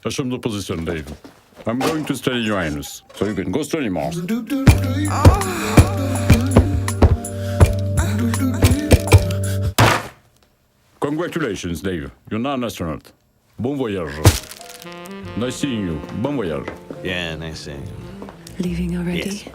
Assume the position, Dave. I'm going to study your anus, so you can go study more. Congratulations, Dave. You're now an astronaut. Bon voyage. Nice seeing you. Bon voyage. Yeah, nice seeing you. Leaving already? Yes.